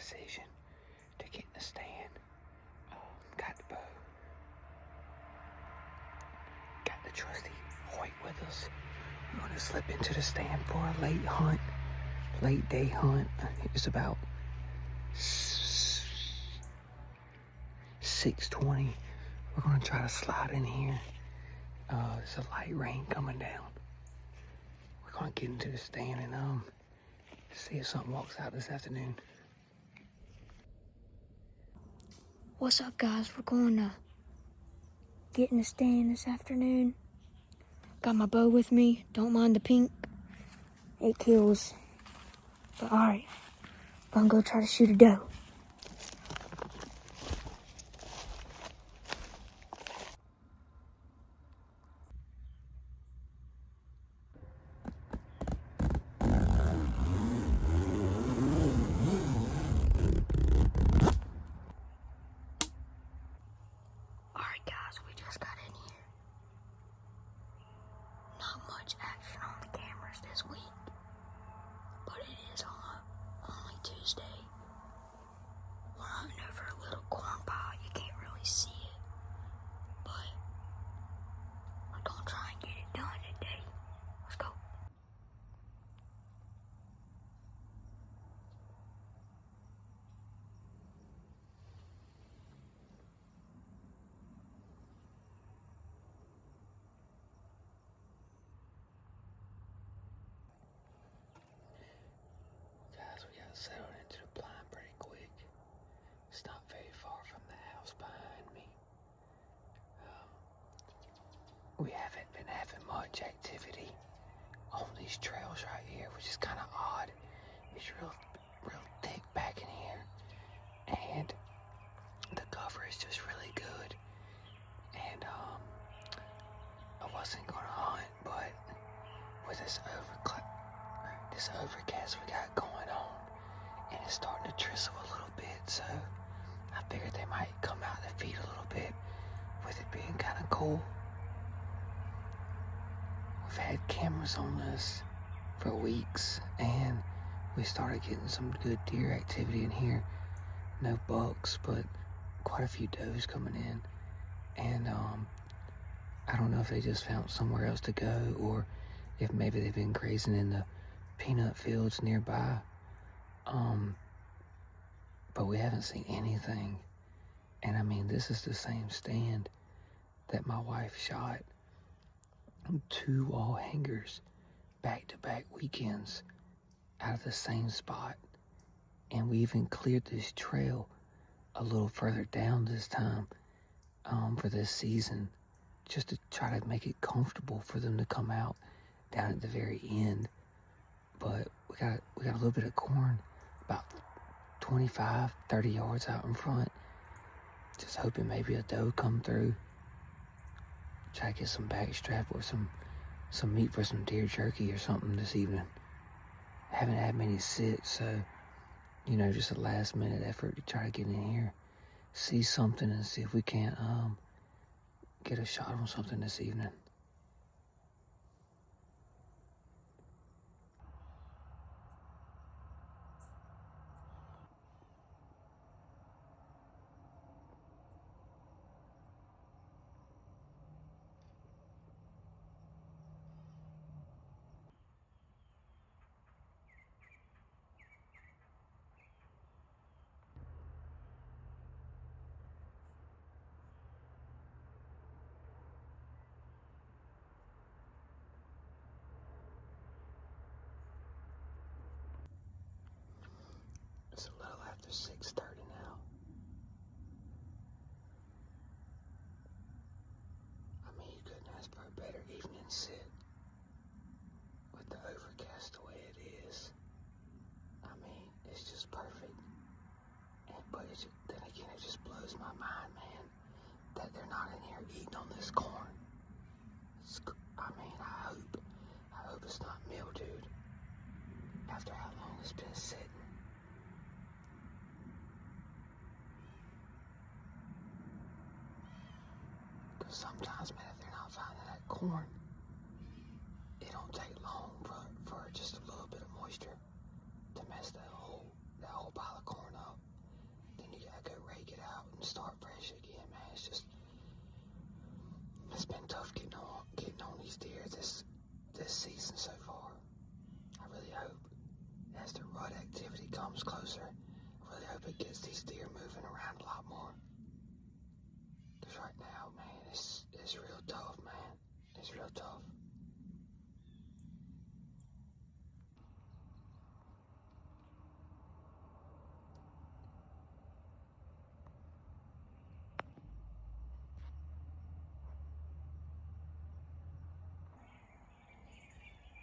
decision to get in the stand. Got the bow. Got the trusty Hoyt with us. We're going to slip into the stand for a late hunt, late day hunt. It's about 6:20. We're going to try to slide in here. There's a light rain coming down. We're going to get into the stand and see if something walks out this afternoon. What's up, guys? We're going to get in the stand this afternoon. Got my bow with me. Don't mind the pink. It kills. But alright, I'm gonna go try to shoot a doe. Alright guys, we just got in here. Not much action on the cameras this week, but it is only Tuesday. We're hunting over a little corn pile. You can't really see it, but we're gonna try and get it done today. Let's go. Guys, we got settled into the blind pretty quick. It's not very far from the house behind me. We haven't been having much activity on these trails right here, which is kind of odd. It's real thick back in here, and the cover is just really good. And I wasn't gonna hunt, but with this overcast we got going on, and it's starting to drizzle a little bit, so I figured they might come out and feed a little bit with it being kind of cool. We've had cameras on us for weeks, and we started getting some good deer activity in here. No bucks, but quite a few does coming in. And I don't know if they just found somewhere else to go, or if maybe they've been grazing in the peanut fields nearby. But we haven't seen anything. And I mean, this is the same stand that my wife shot 2 wall hangers back-to-back weekends out of the same spot. And we even cleared this trail a little further down this time for this season, just to try to make it comfortable for them to come out down at the very end. But we got a little bit of corn about 25, 30 yards out in front. Just hoping maybe a doe come through. Try to get some backstrap or some meat for some deer jerky or something this evening. Haven't had many sits, so just a last minute effort to try to get in here, see something, and see if we can't get a shot on something this evening. It's a little after 6:30 now. I mean, you couldn't ask for a better evening sit with the overcast the way it is. I mean, it's just perfect. But then again, it just blows my mind, man, that they're not in here eating on this corn. I mean, I hope it's not mildewed after how long it's been sitting. Because sometimes, man, if they're not finding that corn, it don't take long for just a little bit of moisture to mess that whole pile of corn up. start fresh again, man. It's been tough getting on these deer this season so far. I really hope as the rut activity comes closer, I really hope it gets these deer moving around a lot more. Because right now, man, it's real tough, man. It's real tough.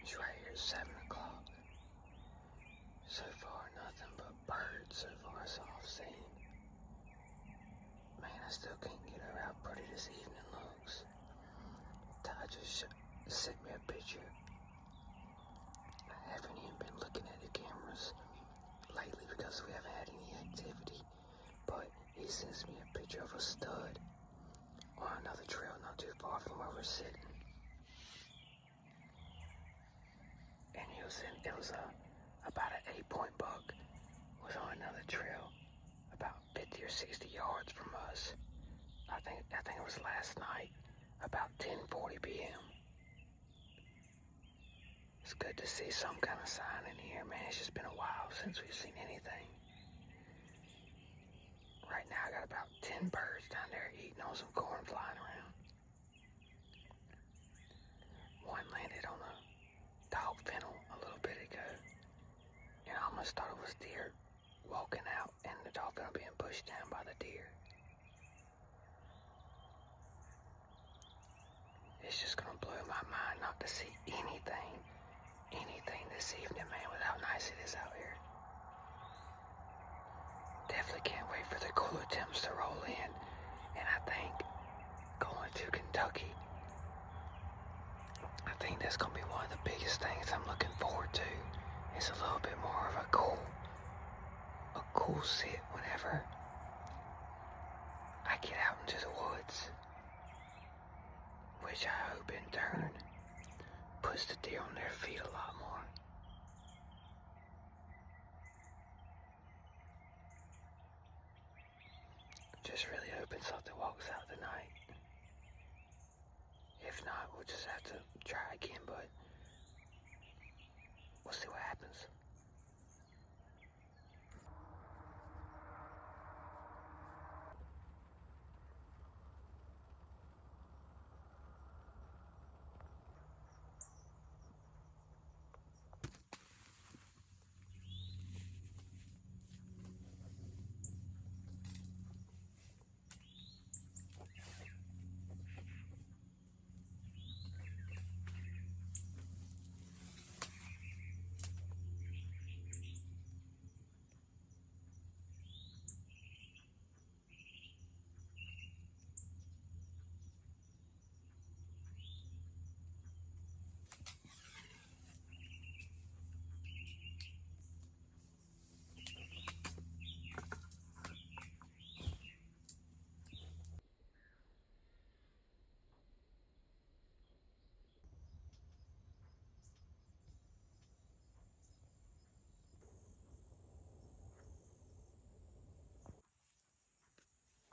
It's right here at 7 o'clock. So far, nothing but birds so far as I've seen. Man, I still can't get over how pretty this evening looks. Ty just sent me a picture. I haven't even been looking at the cameras lately because we haven't had any activity. But he sends me a picture of a stud on another trail not too far from where we're sitting. And it was about an 8-point buck was on another trail about 50 or 60 yards from us. I think it was last night about 10:40 p.m. It's good to see some kind of sign in here, man. It's just been a while since we've seen anything. Right now I got about 10 birds down there eating on some corn flying around. One landed on a dog fennel a little bit ago, and I almost thought it was deer walking out and the dog fennel being pushed down by the deer. It's just gonna blow my mind not to see anything this evening, man, with how nice it is out here. Definitely can't wait for the cooler temps to roll in, and I think going to Kentucky, I think that's gonna be one of the biggest things I'm looking forward to. It's a little bit more of a cool sit whenever I get out into the woods, which I hope in turn puts the deer on their feet a lot more. Just really hoping something walks out tonight. If not, we'll just have to try again, but we'll see what happens.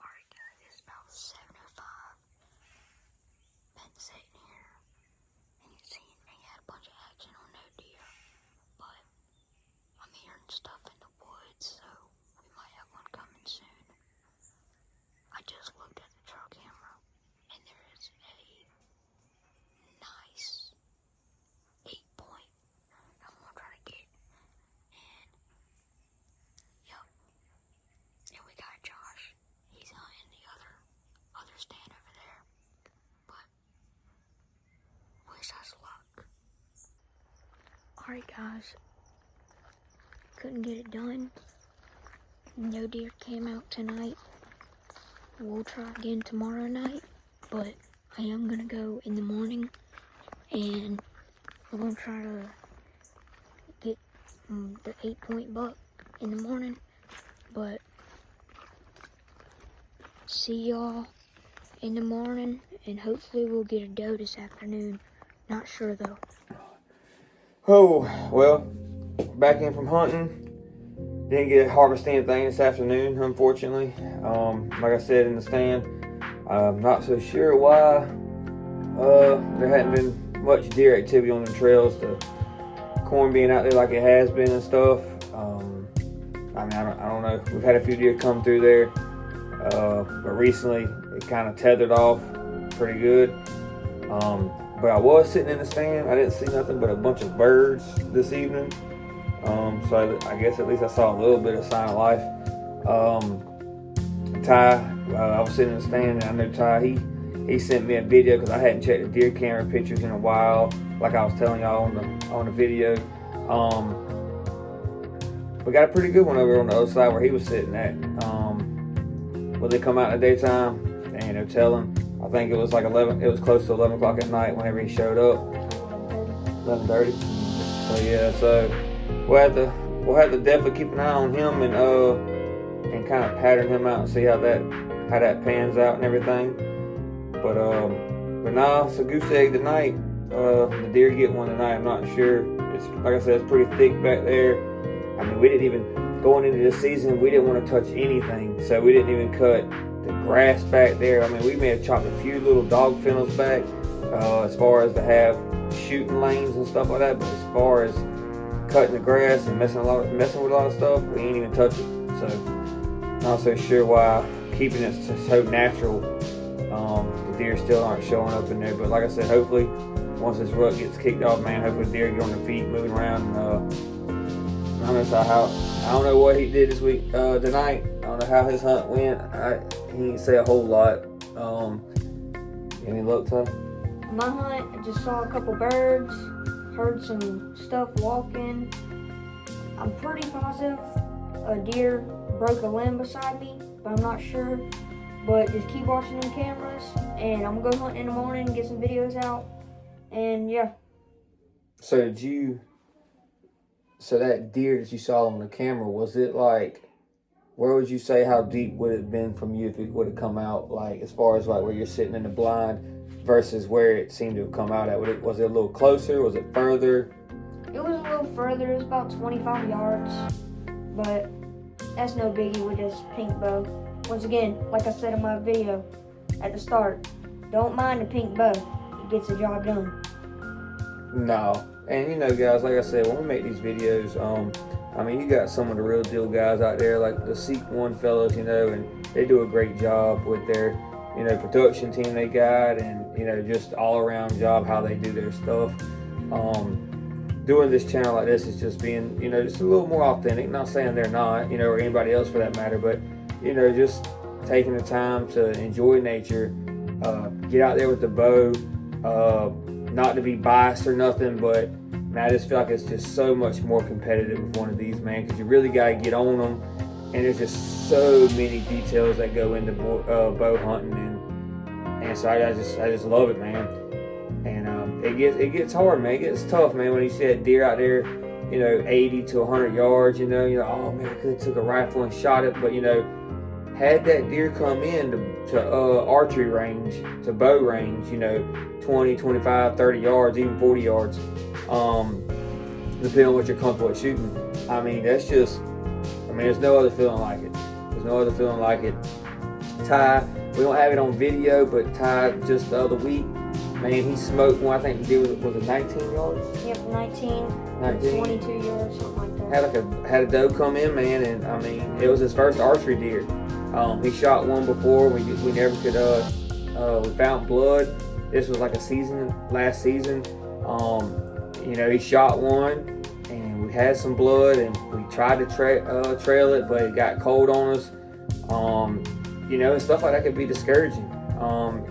Alright guys, it's about 7:05. Been sitting here and you seen me had a bunch of action on no deer, but I'm hearing stuff in the woods, so we might have one coming soon. I just looked at the trail camera and there is a nice 8-point I'm gonna try to get. And yup. And we got Josh. He's hunting the other stand over there. But wish us luck. Alright guys. Couldn't get it done. No deer came out tonight. We'll try again tomorrow night. But I am gonna go in the morning and we're gonna try to get the 8-point buck in the morning. But see y'all in the morning, and hopefully we'll get a doe this afternoon. Not sure though. Oh, well, back in from hunting, Didn't get to harvest anything this afternoon, unfortunately. Like I said in the stand, I'm not so sure why there hadn't been much deer activity on the trails. The corn being out there like it has been and stuff. I mean, I don't know. We've had a few deer come through there, but recently it kind of tethered off pretty good. But I was sitting in the stand. I didn't see nothing but a bunch of birds this evening. So I guess at least I saw a little bit of sign of life. Ty, I was sitting in the stand, and I know Ty, he sent me a video because I hadn't checked the deer camera pictures in a while, like I was telling y'all on the video. We got a pretty good one over on the other side where he was sitting at. When they come out in the daytime, and they're telling, I think it was like 11. It was close to 11 o'clock at night whenever he showed up. 11:30. So yeah, so we'll have to definitely keep an eye on him and kind of pattern him out and see how that pans out and everything. But nah, it's a goose egg tonight. The deer get one tonight. I'm not sure. It's like I said, it's pretty thick back there. I mean, we didn't even going into this season. We didn't want to touch anything, so we didn't even cut the grass back there. I mean, we may have chopped a few little dog fennels back as far as to have shooting lanes and stuff like that. But as far as cutting the grass and messing with a lot of stuff, we ain't even touch it. So not so sure why keeping it so natural. The deer still aren't showing up in there. But like I said, hopefully once this rut gets kicked off, man, hopefully the deer get on their feet, moving around. And I don't know what he did this week tonight. I don't know how his hunt went. He didn't say a whole lot. Any luck, Ty? My hunt, I just saw a couple birds, heard some stuff walking. I'm pretty positive a deer broke a limb beside me, but I'm not sure. But just keep watching them cameras, and I'm gonna go hunt in the morning and get some videos out. And yeah. So that deer that you saw on the camera, was it like, where would you say, how deep would it have been from you if it would have come out, like as far as like where you're sitting in the blind versus where it seemed to have come out at? Was it a little closer? Was it further? It was a little further. It was about 25 yards, but that's no biggie with this pink bow. Once again, like I said in my video at the start, don't mind the pink bow. It gets the job done. No. And you know, guys, like I said, when we make these videos, I mean, you got some of the real deal guys out there, like the Seek One fellas, you know, and they do a great job with their, you know, production team they got, and you know, just all around job how they do their stuff. Doing this channel like this is just being, you know, just a little more authentic. Not saying they're not, you know, or anybody else for that matter, but you know, just taking the time to enjoy nature, get out there with the bow. Not to be biased or nothing, but man, I just feel like it's just so much more competitive with one of these, man, because you really got to get on them, and there's just so many details that go into bow hunting, and so I just love it, man. And it gets hard, man. It gets tough, man, when you see that deer out there, you know, 80 to 100 yards, you know, oh man, I could have took a rifle and shot it, but you know, had that deer come in to archery range, to bow range, you know, 20, 25, 30 yards, even 40 yards, depending on what you're comfortable with shooting. I mean, that's just, I mean, there's no other feeling like it. There's no other feeling like it. Ty, we don't have it on video, but Ty just the other week, man, he smoked one. I think the deer was it 19 yards? Yep, 19, 22 yards, something like that. Had a doe come in, man, and I mean, it was his first archery deer. He shot one before. We never could. We found blood. This was like last season. You know, he shot one, and we had some blood, and we tried to trail it, but it got cold on us. You know, stuff like that could be discouraging.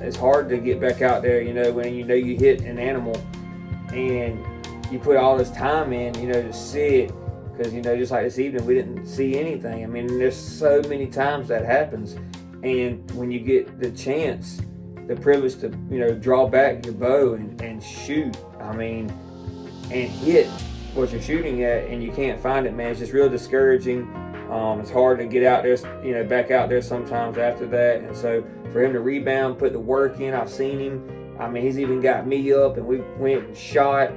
It's hard to get back out there, you know, when you know you hit an animal, and you put all this time in, you know, to see it. Because, you know, just like this evening, we didn't see anything. I mean, there's so many times that happens. And when you get the chance, the privilege to, you know, draw back your bow and shoot, I mean, and hit what you're shooting at, and you can't find it, man, it's just real discouraging. It's hard to get out there, you know, back out there sometimes after that. And so for him to rebound, put the work in, I've seen him. I mean, he's even got me up, and we went and shot.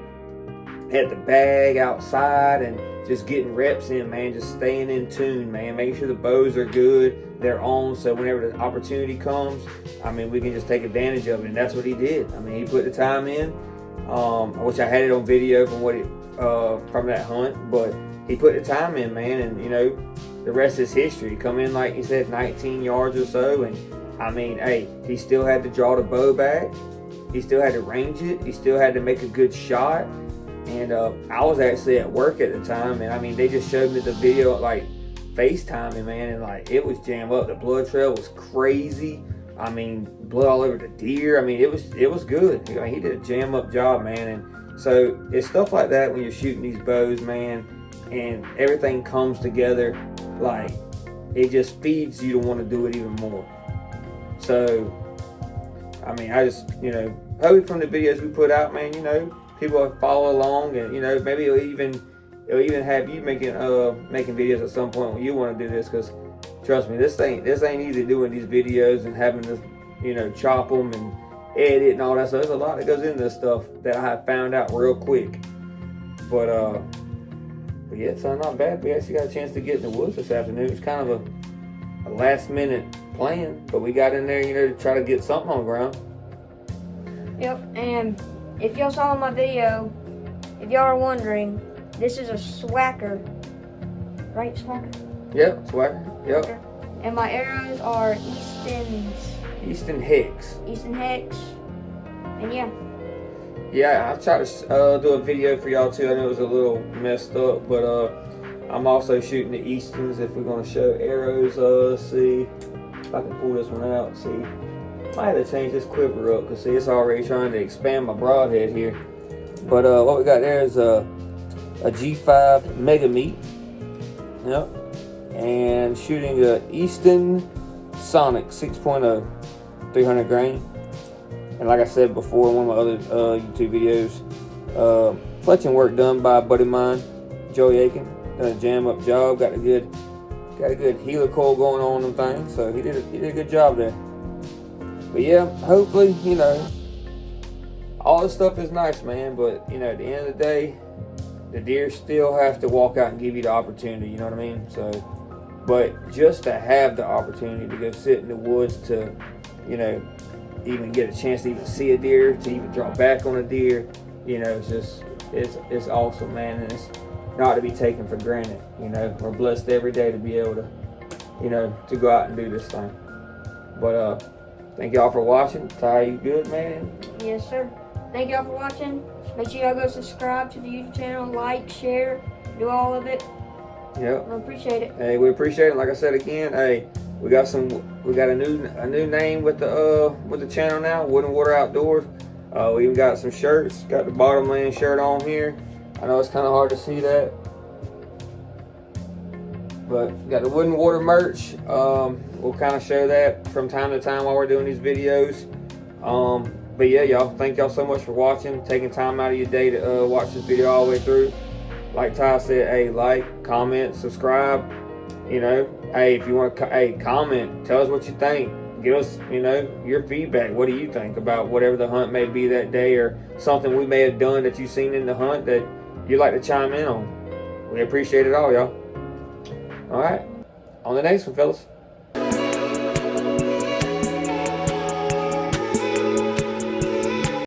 at the bag outside and just getting reps in, man, just staying in tune, man, making sure the bows are good, they're on, so whenever the opportunity comes, I mean, we can just take advantage of it. And that's what he did. I mean, he put the time in. I wish I had it on video from that hunt, but he put the time in, man, and you know, the rest is history. He come in, like he said, 19 yards or so, and I mean, hey, he still had to draw the bow back, he still had to range it, he still had to make a good shot. And I was actually at work at the time, and I mean, they just showed me the video, like FaceTiming, man, and like it was jammed up. The blood trail was crazy. I mean, blood all over the deer. I mean, it was good. I mean, he did a jam up job, man. And so it's stuff like that when you're shooting these bows, man, and everything comes together. Like, it just feeds you to want to do it even more. So, I mean, I just, you know, hopefully from the videos we put out, man, you know, people will follow along, and you know, maybe it'll even have you making videos at some point when you want to do this, because trust me, this ain't easy doing these videos and having to, you know, chop them and edit and all that stuff. There's a lot that goes into this stuff that I have found out real quick. But yeah, it's not bad. We actually got a chance to get in the woods this afternoon. It's kind of a last minute plan, but we got in there, you know, to try to get something on the ground. Yep, and if y'all saw my video, if y'all are wondering, this is a Swacker, right, Swacker? Yep, Swacker, yep. And my arrows are Easton Hicks. Easton Hicks, and yeah. Yeah, I tried to do a video for y'all too. I know it was a little messed up, but I'm also shooting the Eastons if we're gonna show arrows. Let's see if I can pull this one out. See, might have to change this quiver up, because see, it's already trying to expand my broadhead here. But what we got there is a G5 Mega Meat. Yep. And shooting a Easton Sonic 6.0 300 grain. And like I said before in one of my other YouTube videos, fletching work done by a buddy of mine, Joey Aiken. Done a jam up job. Got a good helicoil going on them things. So he did a good job there. But yeah, hopefully, you know, all this stuff is nice, man. But you know, at the end of the day, the deer still have to walk out and give you the opportunity. You know what I mean? So, but just to have the opportunity to go sit in the woods to, you know, even get a chance to even see a deer, to even draw back on a deer, you know, it's awesome, man, and it's not to be taken for granted. You know, we're blessed every day to be able to, you know, to go out and do this thing. But thank y'all for watching. Ty, you good, man? Yes, sir. Thank y'all for watching. Make sure y'all go subscribe to the YouTube channel, like, share, do all of it. Yep. I appreciate it. Hey, we appreciate it. Like I said again, hey, we got a new name with the channel now, Wood and Water Outdoors. We even got some shirts. Got the Bottomland shirt on here. I know it's kind of hard to see that, but got the Wood and Water merch. We'll kind of show that from time to time while we're doing these videos. But yeah, y'all, thank y'all so much for watching, taking time out of your day to watch this video all the way through. Like Ty said, hey, like, comment, subscribe. You know, hey, if you want to, hey, comment, tell us what you think. Give us, you know, your feedback. What do you think about whatever the hunt may be that day, or something we may have done that you've seen in the hunt that you'd like to chime in on? We appreciate it all, y'all. All right, on the next one, fellas.